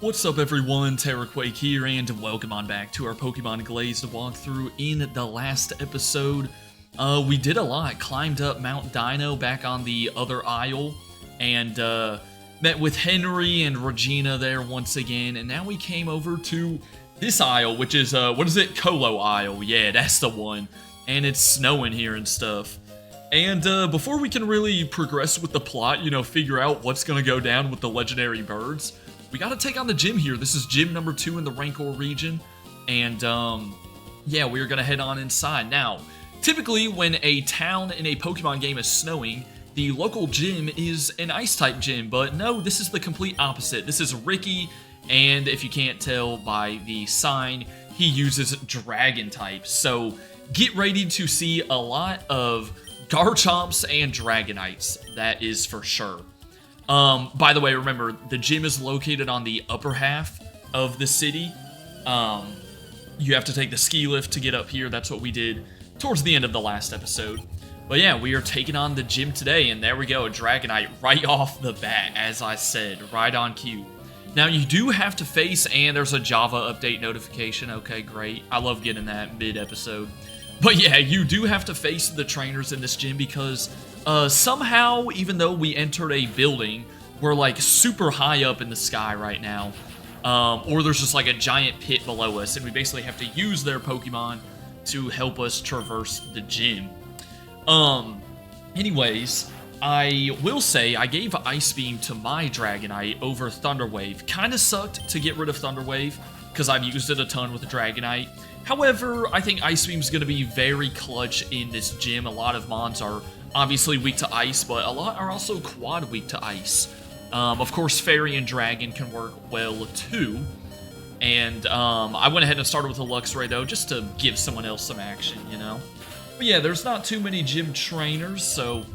What's up everyone, Terraquake here, and welcome on back to our Pokemon Glazed walkthrough. In the last episode, we did a lot, climbed up Mount Dino back on the other isle, and met with Henry and Regina there once again, and now we came over to this isle, which is, what is it? Colo Isle, yeah, that's the one, and it's snowing here and stuff. And before we can really progress with the plot, figure out what's gonna go down with the legendary birds, we gotta take on the gym here. This is gym number 2 in the Rancor region, and yeah, we're gonna head on inside. Now, typically when a town in a Pokemon game is snowing, the local gym is an Ice-type gym, but no, this is the complete opposite. This is Ricky, and if you can't tell by the sign, he uses Dragon type. So get ready to see a lot of Garchomps and Dragonites, that is for sure. By the way, remember, the gym is located on the upper half of the city. You have to take the ski lift to get up here. That's what we did towards the end of the last episode. But yeah, we are taking on the gym today, and there we go, a Dragonite right off the bat, as I said, right on cue. Now, you do have to face, and there's a Java update notification. Okay, great. I love getting that mid-episode. But yeah, you do have to face the trainers in this gym because somehow, even though we entered a building, we're like super high up in the sky right now. Or there's just like a giant pit below us, and we basically have to use their Pokemon to help us traverse the gym. Anyways, I will say I gave Ice Beam to my Dragonite over Thunder Wave. Kinda sucked to get rid of Thunder Wave, because I've used it a ton with Dragonite. However, I think Ice Beam's going to be very clutch in this gym. A lot of mons are obviously weak to ice, but a lot are also quad weak to ice. Of course, Fairy and Dragon can work well too. And I went ahead and started with a Luxray though, just to give someone else some action, But yeah, there's not too many gym trainers, so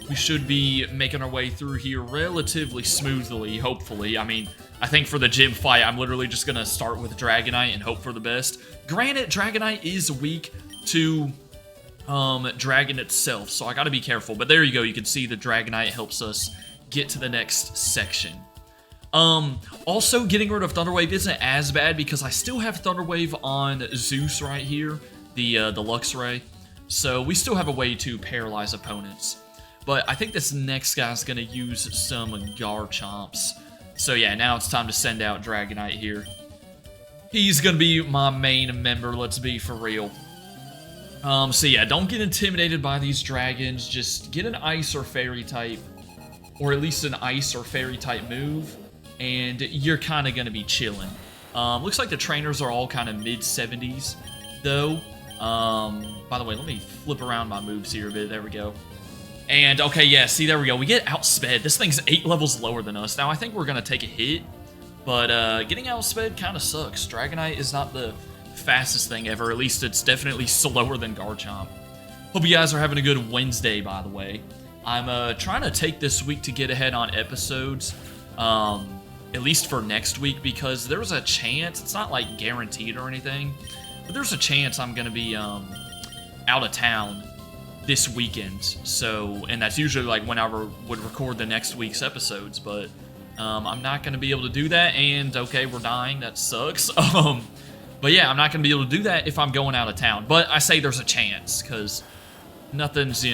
we should be making our way through here relatively smoothly, hopefully. I mean, I think for the gym fight, I'm literally just going to start with Dragonite and hope for the best. Granted, Dragonite is weak to Dragon itself, so I got to be careful. But there you go, you can see the Dragonite helps us get to the next section. Also, getting rid of Thunder Wave isn't as bad because I still have Thunder Wave on Zeus right here, the Luxray. So we still have a way to paralyze opponents. But I think this next guy's going to use some Garchomps. So yeah, now it's time to send out Dragonite here. He's going to be my main member, let's be for real. So yeah, don't get intimidated by these dragons. Just get an Ice or Fairy type, or at least an Ice or Fairy type move, and you're kind of going to be chilling. Looks like the trainers are all kind of mid-70s, though. By the way, let me flip around my moves here a bit. There we go. And, okay, yeah, see, there we go. We get outsped. This thing's 8 levels lower than us. Now, I think we're going to take a hit, but getting outsped kind of sucks. Dragonite is not the fastest thing ever. At least it's definitely slower than Garchomp. Hope you guys are having a good Wednesday, by the way. I'm trying to take this week to get ahead on episodes, at least for next week, because there's a chance, it's not, like, guaranteed or anything, but there's a chance I'm going to be out of town this weekend, so, and that's usually like when I would record the next week's episodes, but I'm not going to be able to do that, and okay, we're dying, that sucks. But yeah, I'm not going to be able to do that if I'm going out of town, but I say there's a chance, because nothing's,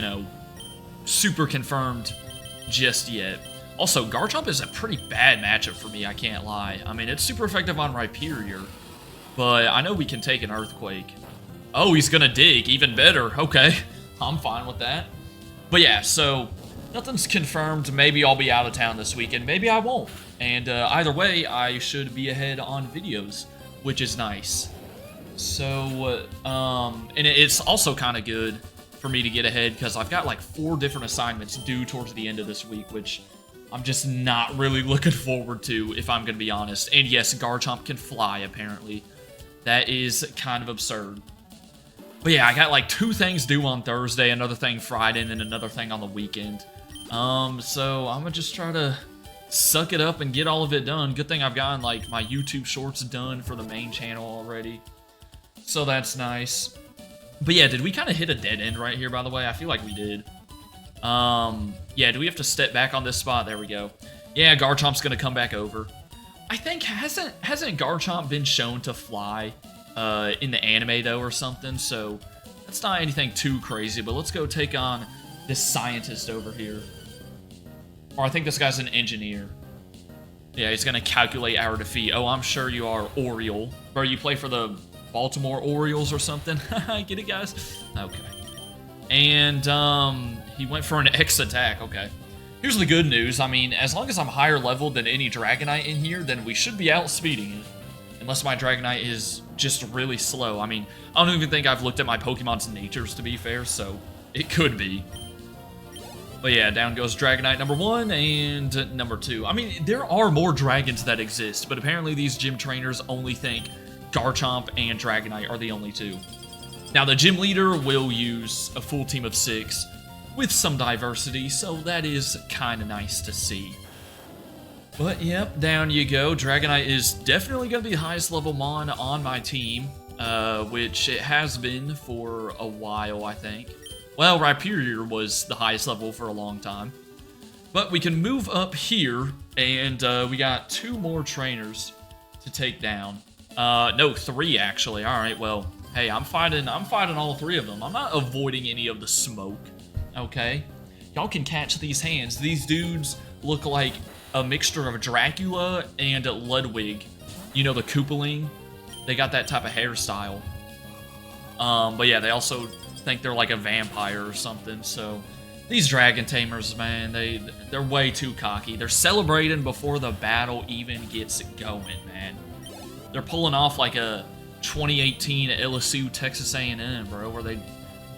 super confirmed just yet. Also, Garchomp is a pretty bad matchup for me, I can't lie. I mean, it's super effective on Rhyperior, but I know we can take an Earthquake. Oh, he's going to dig, even better, okay. I'm fine with that. But yeah, so nothing's confirmed. Maybe I'll be out of town this weekend. Maybe I won't. And either way, I should be ahead on videos, which is nice. So, and it's also kind of good for me to get ahead because I've got like 4 different assignments due towards the end of this week, which I'm just not really looking forward to, if I'm going to be honest. And yes, Garchomp can fly, apparently. That is kind of absurd. But yeah, I got like 2 things due on Thursday, another thing Friday, and then another thing on the weekend. So I'm gonna just try to suck it up and get all of it done. Good thing I've gotten like my YouTube shorts done for the main channel already. So that's nice. But yeah, did we kind of hit a dead end right here, by the way? I feel like we did. Yeah, do we have to step back on this spot? There we go. Yeah, Garchomp's gonna come back over. I think hasn't Garchomp been shown to fly in the anime though or something? So that's not anything too crazy. But let's go take on this scientist over here. Or I think this guy's an engineer. Yeah, he's gonna calculate our defeat. Oh, I'm sure you are Oriole. Bro, you play for the Baltimore Orioles or something? Get it, guys? Okay. And he went for an X attack. Okay. Here's the good news. I mean, as long as I'm higher level than any Dragonite in here, then we should be outspeeding it. Unless my Dragonite is just really slow. I mean, I don't even think I've looked at my Pokemon's natures, to be fair, so it could be. But yeah, down goes Dragonite number 1 and number 2. I mean, there are more dragons that exist, but apparently these gym trainers only think Garchomp and Dragonite are the only two. Now, the gym leader will use a full team of 6 with some diversity, so that is kind of nice to see. But yep, down you go. Dragonite is definitely going to be the highest level Mon on my team, which it has been for a while, I think. Well, Rhyperior was the highest level for a long time. But we can move up here, and we got 2 more trainers to take down. No, 3 actually. All right, well, hey, I'm fighting all 3 of them. I'm not avoiding any of the smoke. Okay, y'all can catch these hands. These dudes look like a mixture of Dracula and Ludwig. You know, the Koopaling? They got that type of hairstyle. But yeah, they also think they're like a vampire or something. So these Dragon Tamers, man, they're way too cocky. They're celebrating before the battle even gets going, man. They're pulling off like a 2018 LSU Texas A&M, bro, where they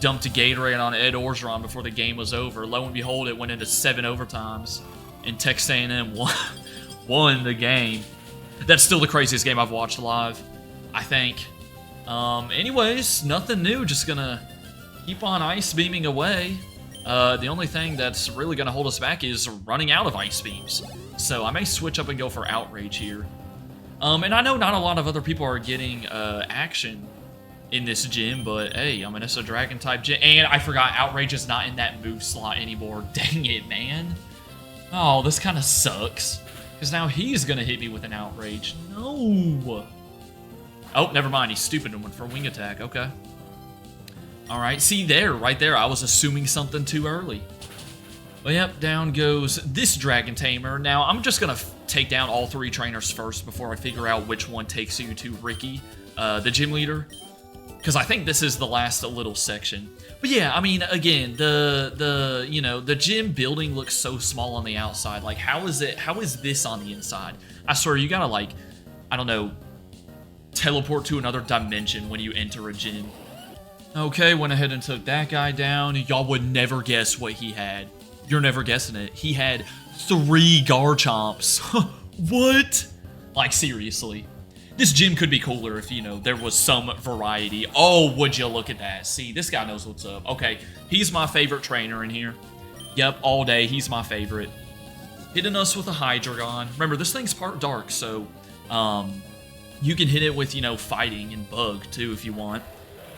dumped a Gatorade on Ed Orgeron before the game was over. Lo and behold, it went into 7 overtimes, and Texas A&M won the game. That's still the craziest game I've watched live, I think. Anyways, nothing new. Just gonna keep on ice beaming away. The only thing that's really gonna hold us back is running out of ice beams. So I may switch up and go for Outrage here. And I know not a lot of other people are getting action in this gym, but hey, I mean, it's a dragon type gym. And I forgot Outrage is not in that move slot anymore. Dang it, man. Oh, this kind of sucks. Because now he's going to hit me with an Outrage. No. Oh, never mind. He's stupid and went for a wing attack. Okay. All right. See there, right there. I was assuming something too early. Well, yep, down goes this Dragon Tamer. Now, I'm just going to take down all 3 trainers first before I figure out which one takes you to Ricky, the gym leader. Because I think this is the last little section. But yeah, I mean, again, the gym building looks so small on the outside. Like, how is this on the inside? I swear, you gotta, like, I don't know, teleport to another dimension when you enter a gym. Okay, went ahead and took that guy down. Y'all would never guess what he had. You're never guessing it. He had 3 Garchomps. What? Like, seriously. This gym could be cooler if, you know, there was some variety. Oh, would you look at that. See, this guy knows what's up. Okay, he's my favorite trainer in here. Yep, all day, he's my favorite. Hitting us with a Hydreigon. Remember, this thing's part dark, so you can hit it with, you know, fighting and bug, too, if you want.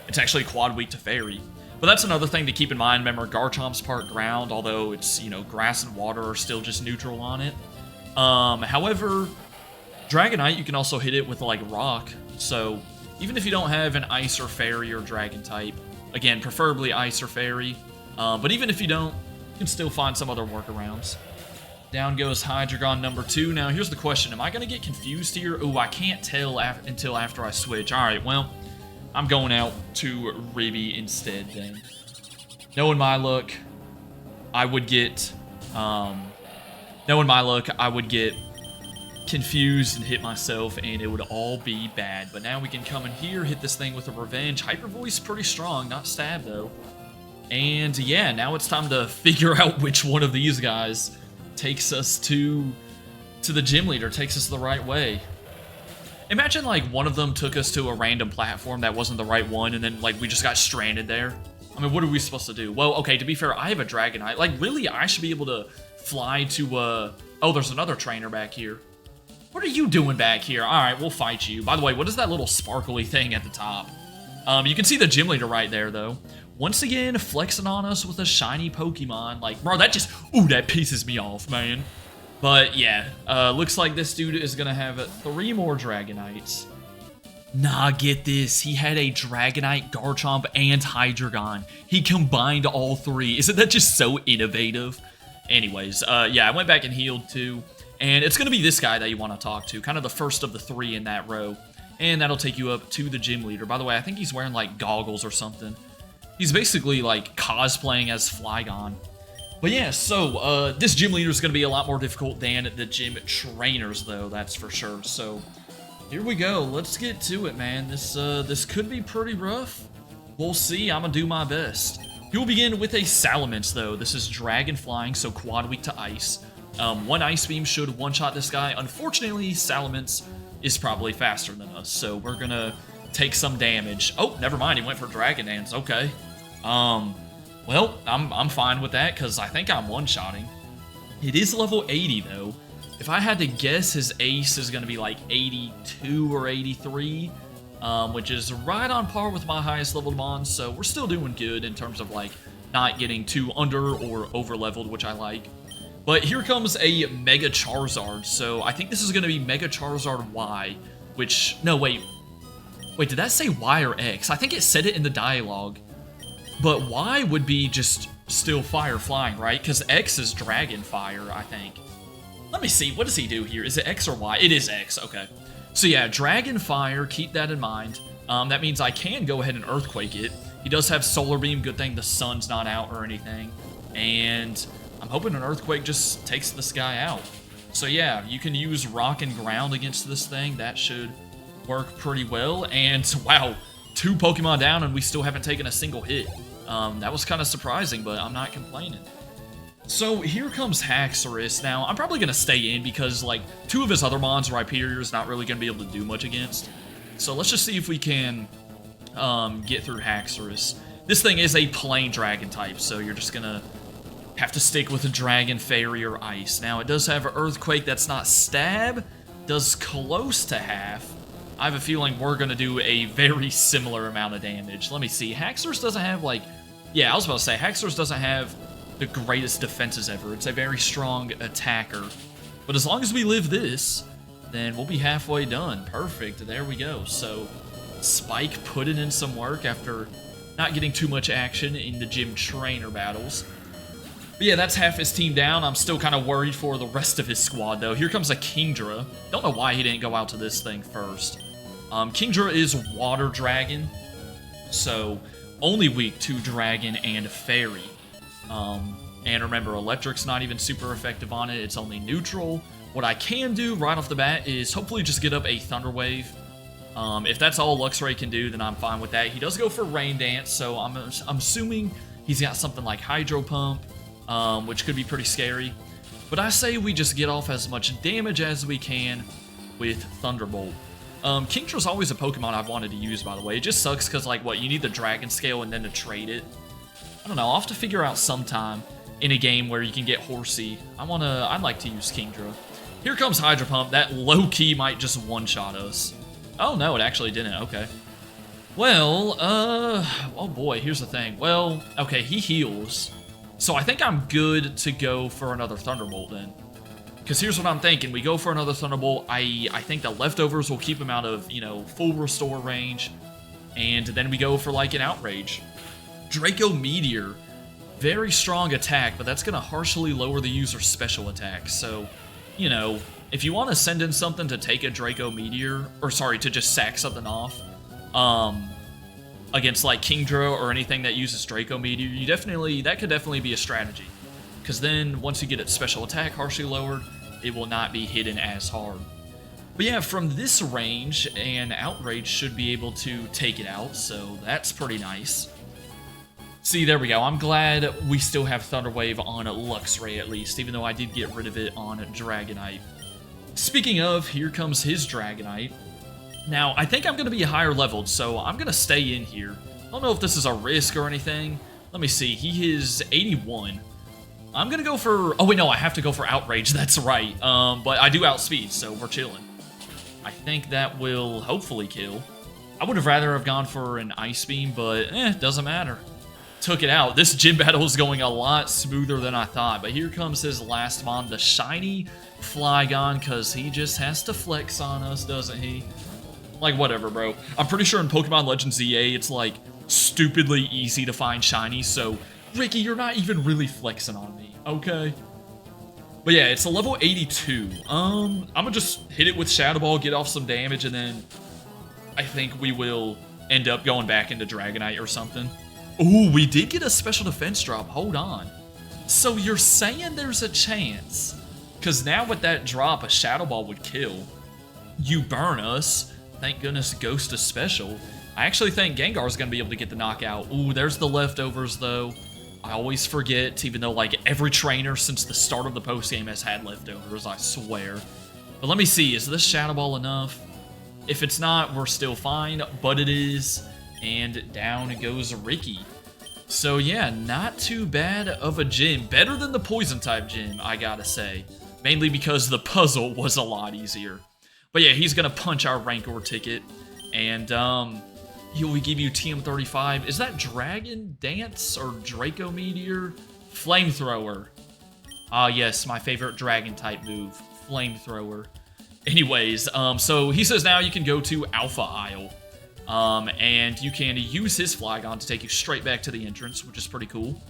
It's actually quad weak to fairy. But that's another thing to keep in mind. Remember, Garchomp's part ground, although it's, you know, grass and water are still just neutral on it. However, Dragonite, you can also hit it with, like, rock. So, even if you don't have an ice or fairy or dragon type, again, preferably ice or fairy, but even if you don't, you can still find some other workarounds. Down goes Hydreigon number 2. Now, here's the question. Am I going to get confused here? Ooh, I can't tell until after I switch. All right, well, I'm going out to Ribby instead then. Knowing my luck, I would get confused and hit myself, and it would all be bad. But now we can come in here, hit this thing with a Revenge. Hyper Voice pretty strong, not stab though. And yeah, now it's time to figure out which one of these guys takes us to the gym leader, takes us the right way. Imagine like one of them took us to a random platform that wasn't the right one, and then like we just got stranded there. I mean, what are we supposed to do? Well, okay, to be fair, I have a Dragonite. Like, really, I should be able to fly to, oh, there's another trainer back here. What are you doing back here? All right, we'll fight you. By the way, what is that little sparkly thing at the top? You can see the gym leader right there, though. Once again, flexing on us with a shiny Pokemon. Like, bro, that just, ooh, that pisses me off, man. But yeah, looks like this dude is gonna have 3 more Dragonites. Nah, get this. He had a Dragonite, Garchomp, and Hydreigon. He combined all 3. Isn't that just so innovative? Anyways, yeah, I went back and healed too. And it's gonna be this guy that you want to talk to, kind of the first of the 3 in that row. And that'll take you up to the gym leader. By the way, I think he's wearing like goggles or something. He's basically like cosplaying as Flygon. But yeah, so this gym leader is going to be a lot more difficult than the gym trainers, though, that's for sure. So here we go. Let's get to it, man. This could be pretty rough. We'll see. I'm going to do my best. You'll begin with a Salamence, though. This is Dragon Flying, so quad weak to Ice. 1 Ice Beam should one-shot this guy. Unfortunately, Salamence is probably faster than us, so we're going to take some damage. Oh, never mind. He went for Dragon Dance. Okay. Well, I'm fine with that, because I think I'm one-shotting. It is level 80, though. If I had to guess, his ace is going to be like 82 or 83, which is right on par with my highest leveled mon, so we're still doing good in terms of, like, not getting too under or over-leveled, which I like. But here comes a Mega Charizard, so I think this is going to be Mega Charizard Y, which... No, wait. Wait, did that say Y or X? I think it said it in the dialogue. But Y would be just still fire flying, right? Because X is dragon fire, I think. Let me see. What does he do here? Is it X or Y? It is X. Okay. So yeah, dragon fire. Keep that in mind. That means I can go ahead and earthquake it. He does have solar beam. Good thing the sun's not out or anything. And I'm hoping an earthquake just takes this guy out. So yeah, you can use rock and ground against this thing. That should work pretty well. And wow, 2 Pokemon down and we still haven't taken a single hit. That was kind of surprising, but I'm not complaining. So here comes Haxorus. Now, I'm probably going to stay in because, like, 2 of his other mons, Rhyperior, is not really going to be able to do much against. So let's just see if we can get through Haxorus. This thing is a plain dragon type, so you're just going to have to stick with a Dragon, Fairy, or Ice. Now, it does have an Earthquake that's not Stab, does close to half. I have a feeling we're going to do a very similar amount of damage. Let me see. Haxorus doesn't have, like... Yeah, I was about to say, Haxorus doesn't have the greatest defenses ever. It's a very strong attacker. But as long as we live this, then we'll be halfway done. Perfect. There we go. So, Spike put it in some work after not getting too much action in the gym trainer battles. But yeah, that's half his team down. I'm still kind of worried for the rest of his squad, though. Here comes a Kingdra. Don't know why he didn't go out to this thing first. Kingdra is Water Dragon, so only weak to Dragon and Fairy. And remember, Electric's not even super effective on it. It's only neutral. What I can do right off the bat is hopefully just get up a Thunder Wave. If that's all Luxray can do, then I'm fine with that. He does go for Rain Dance, so I'm assuming he's got something like Hydro Pump, which could be pretty scary. But I say we just get off as much damage as we can with Thunderbolt. Kingdra's always a Pokemon I've wanted to use, by the way. It just sucks because, like, what, you need the Dragon Scale and then to trade it. I don't know, I'll have to figure out sometime in a game where you can get Horsey. I'd like to use Kingdra. Here comes Hydro Pump. That low-key might just one-shot us. Oh, no, it actually didn't. Okay. Well, oh boy, here's the thing. Well, okay, he heals. So I think I'm good to go for another Thunderbolt then. Because here's what I'm thinking. We go for another Thunderbolt. I think the leftovers will keep him out of, you know, full restore range. And then we go for, like, an Outrage. Draco Meteor. Very strong attack, but that's going to harshly lower the user's special attack. So, you know, if you want to send in something to take a Draco Meteor, or sorry, to just sack something off, against, like, Kingdra or anything that uses Draco Meteor, that could definitely be a strategy. Because then, once you get its special attack harshly lowered, it will not be hidden as hard. But yeah, from this range, an Outrage should be able to take it out, so that's pretty nice. See, there we go. I'm glad we still have Thunder Wave on Luxray at least, even though I did get rid of it on Dragonite. Speaking of, here comes his Dragonite. Now, I think I'm going to be higher leveled, so I'm going to stay in here. I don't know if this is a risk or anything. Let me see. He is 81. I'm going to go for... Oh, wait, no, I have to go for Outrage. That's right. But I do outspeed, so we're chilling. I think that will hopefully kill. I would have rather have gone for an Ice Beam, but doesn't matter. took it out. This gym battle is going a lot smoother than I thought. But here comes his last mon, the shiny Flygon, because he just has to flex on us, doesn't he? Like, whatever, bro. I'm pretty sure in Pokemon Legends ZA, it's, like, stupidly easy to find shinies, so, Ricky, you're not even really flexing on me, okay? But yeah, it's a level 82. I'm gonna just hit it with Shadow Ball, get off some damage, and then I think we will end up going back into Dragonite or something. Ooh, we did get a special defense drop. Hold on. So you're saying there's a chance? Because now with that drop, a Shadow Ball would kill. You burn us. Thank goodness Ghost is special. I actually think Gengar's going to be able to get the knockout. Ooh, there's the leftovers, though. I always forget, even though, like, every trainer since the start of the postgame has had leftovers, I swear. But let me see. Is this Shadow Ball enough? If it's not, we're still fine, but it is. And down goes Ricky. So, yeah, not too bad of a gym. Better than the Poison-type gym, I gotta say. Mainly because the puzzle was a lot easier. But yeah, he's gonna punch our Rancor ticket, and he will give you TM35. Is that Dragon Dance or Draco Meteor? Flamethrower. Ah, yes, my favorite Dragon-type move, Flamethrower. Anyways, so he says now you can go to Alpha Isle, and you can use his Flygon to take you straight back to the entrance, which is pretty cool.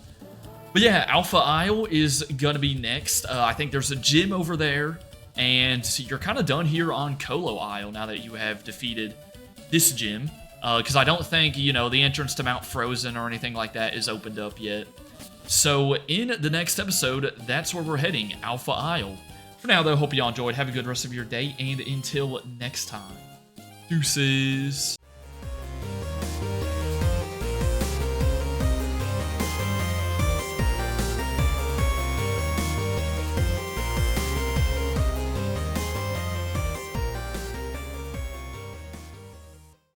But yeah, Alpha Isle is gonna be next. I think there's a gym over there. And you're kind of done here on Colo Isle now that you have defeated this gym. Because I don't think, you know, the entrance to Mount Frozen or anything like that is opened up yet. So in the next episode, that's where we're heading, Alpha Isle. For now, though, hope you all enjoyed. Have a good rest of your day. And until next time, deuces.